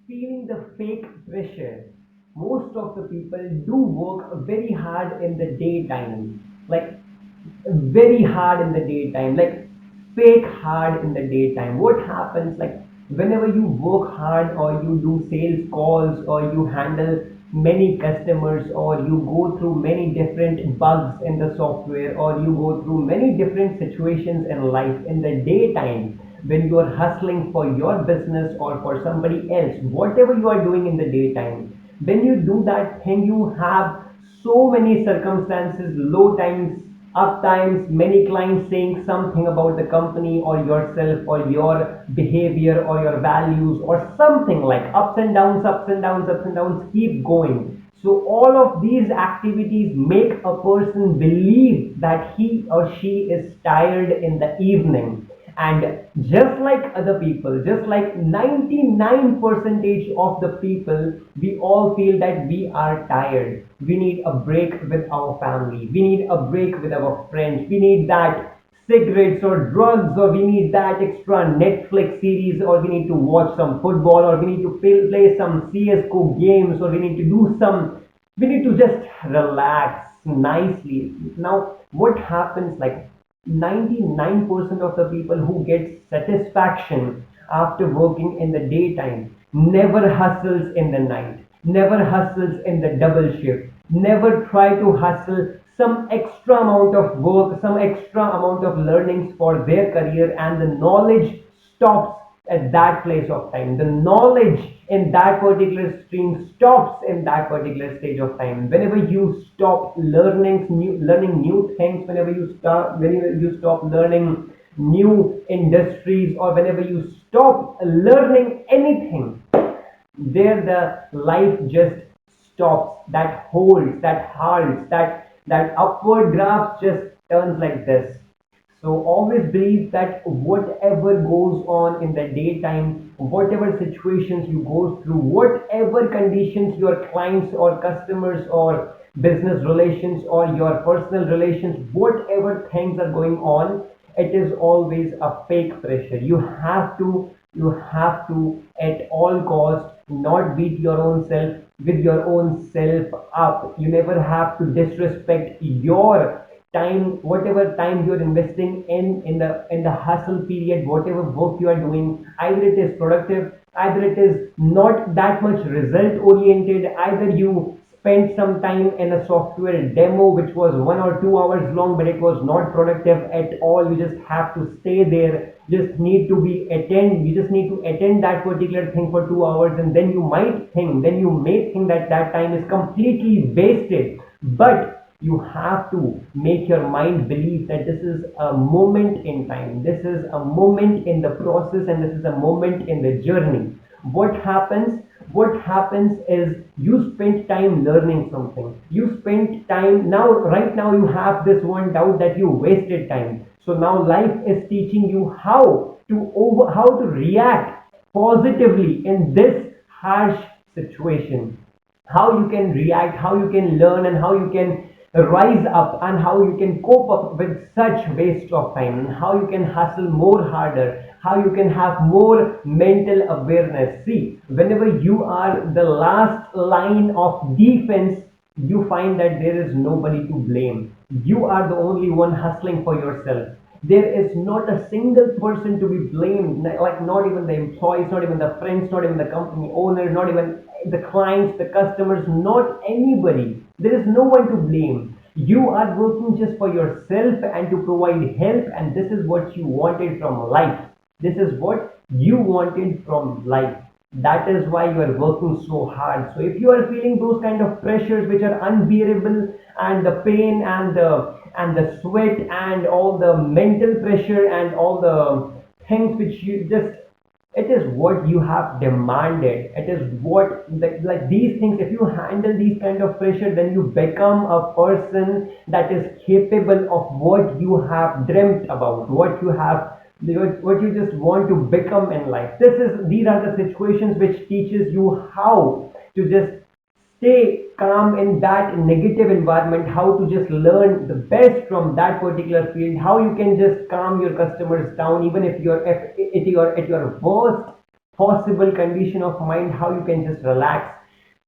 feeling the fake pressure. Most of the people do work very hard in the daytime, like very hard in the daytime, like fake hard in the daytime. What happens, like whenever you work hard or you do sales calls or you handle many customers or you go through many different bugs in the software or you go through many different situations in life in the daytime, when you are hustling for your business or for somebody else, whatever you are doing in the daytime, when you do that thing, you have so many circumstances, low times, up times, many clients saying something about the company or yourself or your behavior or your values or something, like ups and downs, ups and downs, ups and downs, keep going. So all of these activities make a person believe that he or she is tired in the evening. And just like other people, just like 99 percentage of the people, we all feel that we are tired, we need a break with our family, we need a break with our friends, we need that cigarettes or drugs, or we need that extra Netflix series, or we need to watch some football, or we need to play some CSGO games, or we need to do some, we need to just relax nicely. Now what happens, like 99% of the people who get satisfaction after working in the daytime never hustles in the night, never hustles in the double shift, never try to hustle some extra amount of work, some extra amount of learnings for their career, and the knowledge stops at that place of time. The knowledge in that particular stream stops in that particular stage of time. Whenever you stop learning new things, whenever you stop learning new industries, or whenever you stop learning anything, there the life just stops, that holds, that halts, that upward graph just turns like this. So always believe that whatever goes on in the daytime, whatever situations you go through, whatever conditions your clients or customers or business relations or your personal relations, whatever things are going on, it is always a fake pressure. You have to at all cost not beat your own self with your own self up. You never have to disrespect your time, whatever time you're investing in the hustle period, whatever work you are doing, either it is productive, either it is not that much result oriented, either you spent some time in a software demo which was 1 or 2 hours long but it was not productive at all. You just have to stay there, just need to be attend, you just need to attend that particular thing for 2 hours, and then you may think that that time is completely wasted. But you have to make your mind believe that this is a moment in time, this is a moment in the process, and this is a moment in the journey. What happens is you spend time learning something, you spend time, now right now you have this one doubt that you wasted time, so now life is teaching you how to react positively in this harsh situation, how you can react, how you can learn, and how you can rise up, and how you can cope up with such waste of time, and how you can hustle more harder, how you can have more mental awareness. See, whenever you are the last line of defense, you find that there is nobody to blame. You are the only one hustling for yourself. There is not a single person to be blamed, like not even the employees, not even the friends, not even the company owner, not even the clients, the customers, not anybody. There is no one to blame. You are working just for yourself and to provide help, and this is what you wanted from life. This is what you wanted from life. That is why you are working so hard. So if you are feeling those kind of pressures which are unbearable, and the pain and the sweat and all the mental pressure and all the things which you just, it is what you have demanded, it is what, like these things, if you handle these kind of pressure, then you become a person that is capable of what you have dreamt about, what you just want to become in life. These are the situations which teaches you how to just stay calm in that negative environment, how to just learn the best from that particular field, how you can just calm your customers down even if you're at your worst possible condition of mind, how you can just relax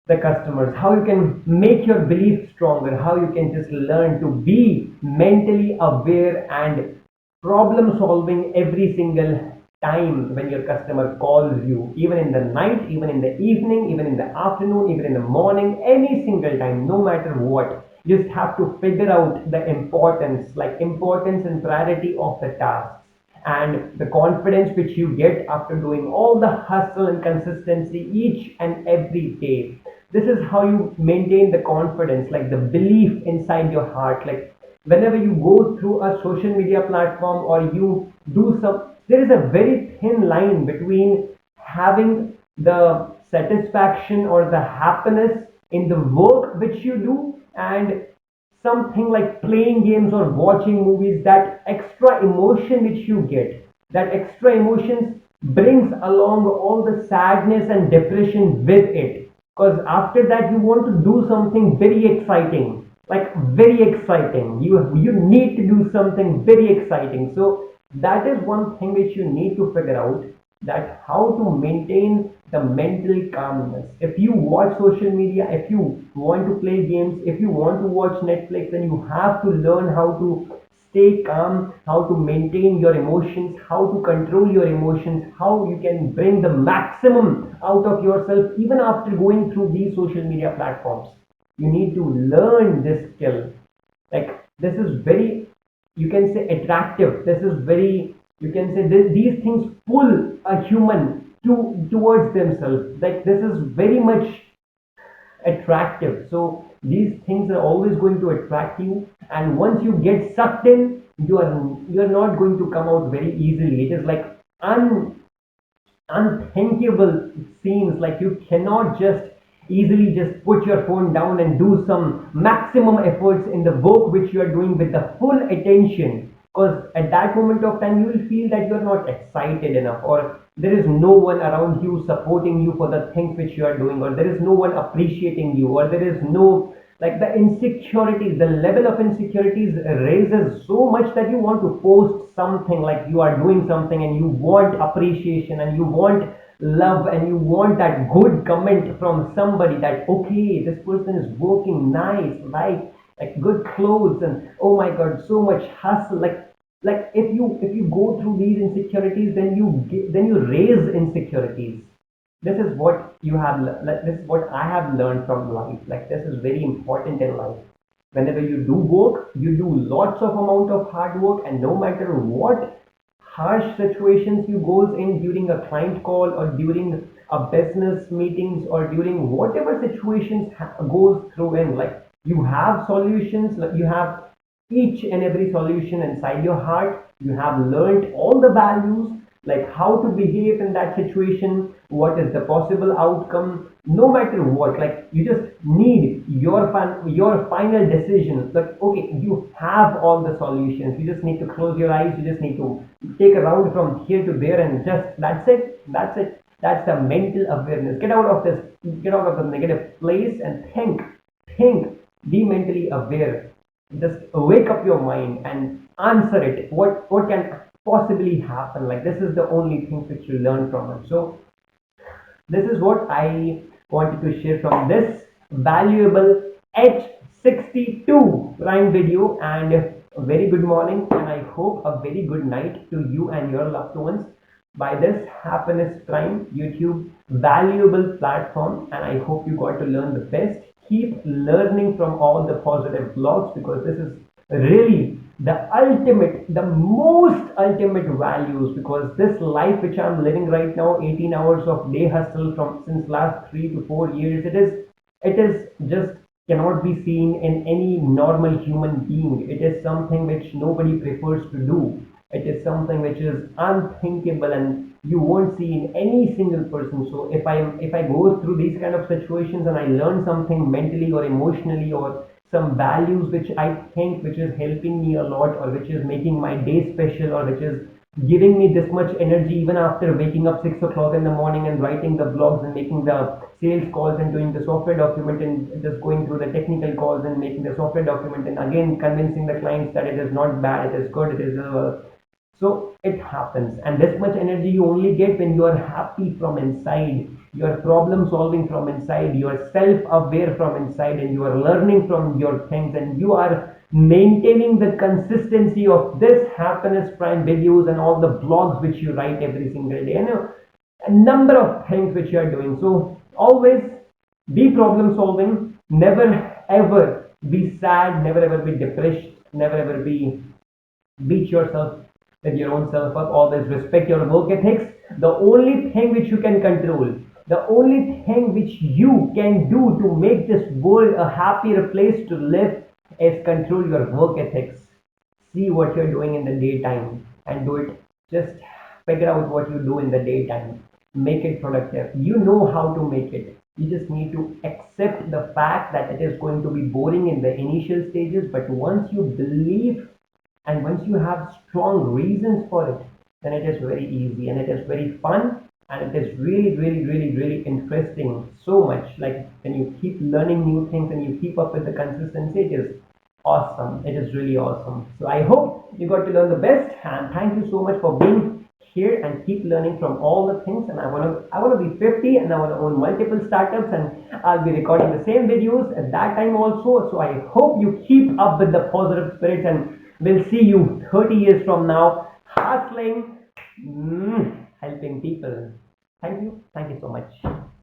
the customers, how you can make your belief stronger, how you can just learn to be mentally aware and problem solving every single time when your customer calls you, even in the night, even in the evening, even in the afternoon, even in the morning, any single time, no matter what. You just have to figure out the importance, like importance and priority of the tasks, and the confidence which you get after doing all the hustle and consistency each and every day. This is how you maintain the confidence, like the belief inside your heart. Like whenever you go through a social media platform or you do some, there is a very thin line between having the satisfaction or the happiness in the work which you do and something like playing games or watching movies. That extra emotion which you get, that extra emotions brings along all the sadness and depression with it, because after that you want to do something very exciting, like very exciting, you need to do something very exciting. So that is one thing which you need to figure out, that how to maintain the mental calmness. If you watch social media, if you want to play games, if you want to watch Netflix, then you have to learn how to stay calm, how to maintain your emotions, how to control your emotions, how you can bring the maximum out of yourself even after going through these social media platforms. You need to learn this skill. Like this is very, you can say, attractive. This is very, you can say, these things pull a human towards themselves. Like this is very much attractive. So these things are always going to attract you, and once you get sucked in, you are not going to come out very easily. It is like un unthinkable scenes. Like you cannot just easily just put your phone down and do some maximum efforts in the work which you are doing with the full attention, because at that moment of time you will feel that you are not excited enough, or there is no one around you supporting you for the things which you are doing, or there is no one appreciating you, or there is no, like the insecurities, the level of insecurities raises so much that you want to post something, like you are doing something and you want appreciation and you want love and you want that good comment from somebody, that okay, this person is working nice, like good clothes, and oh my god, so much hustle. Like if you go through these insecurities, then then you raise insecurities. This is what you have like, this is what I have learned from life. Like this is very important in life. Whenever you do work, you do lots of amount of hard work, and no matter what harsh situations you goes in during a client call or during a business meetings or during whatever situations goes through in, like you have solutions, like you have each and every solution inside your heart. You have learned all the values, like how to behave in that situation, what is the possible outcome, no matter what. Like you just need your final decision. Like okay, you have all the solutions, you just need to close your eyes, you just need to take a round from here to there, and just that's it. That's the mental awareness. Get out of the negative place and think, be mentally aware. Just wake up your mind and answer it. What can possibly happen? Like this is the only thing which you learn from it. So this is what I wanted to share from this valuable H62 Prime video. And a very good morning, and I hope a very good night to you and your loved ones by this Happiness Prime YouTube valuable platform. And I hope you got to learn the best. Keep learning from all the positive blogs, because this is really the ultimate, the most ultimate values. Because this life which I'm living right now, 18 hours of day hustle from since last 3 to 4 years, it is just cannot be seen in any normal human being. It is something which nobody prefers to do. It is something which is unthinkable, and you won't see in any single person. So if I go through these kind of situations and I learn something mentally or emotionally, or some values which I think which is helping me a lot, or which is making my day special, or which is giving me this much energy even after waking up 6 o'clock in the morning and writing the blogs and making the sales calls and doing the software document and just going through the technical calls and making the software document and again convincing the clients that it is not bad, it is good, it is So it happens, and this much energy you only get when you are happy from inside. You are problem solving from inside. You are self aware from inside, and you are learning from your things, and you are maintaining the consistency of this happiness prime videos and all the blogs which you write every single day. A number of things which you are doing. So always be problem solving. Never ever be sad. Never ever be depressed. Never ever be beat yourself with your own self up. Always respect your work ethics. The only thing which you can control, the only thing which you can do to make this world a happier place to live is control your work ethics. See what you're doing in the daytime and do it. Just figure out what you do in the daytime. Make it productive. You know how to make it. You just need to accept the fact that it is going to be boring in the initial stages, but once you believe and once you have strong reasons for it, then it is very easy and it is very fun and it is really, really, really, really interesting. So much like when you keep learning new things and you keep up with the consistency, it is awesome. It is really awesome. So I hope you got to learn the best, and thank you so much for being here and keep learning from all the things. And I want to be 50 and I want to own multiple startups, and I'll be recording the same videos at that time also. So I hope you keep up with the positive spirits, and we'll see you 30 years from now hustling, helping people. Thank you so much.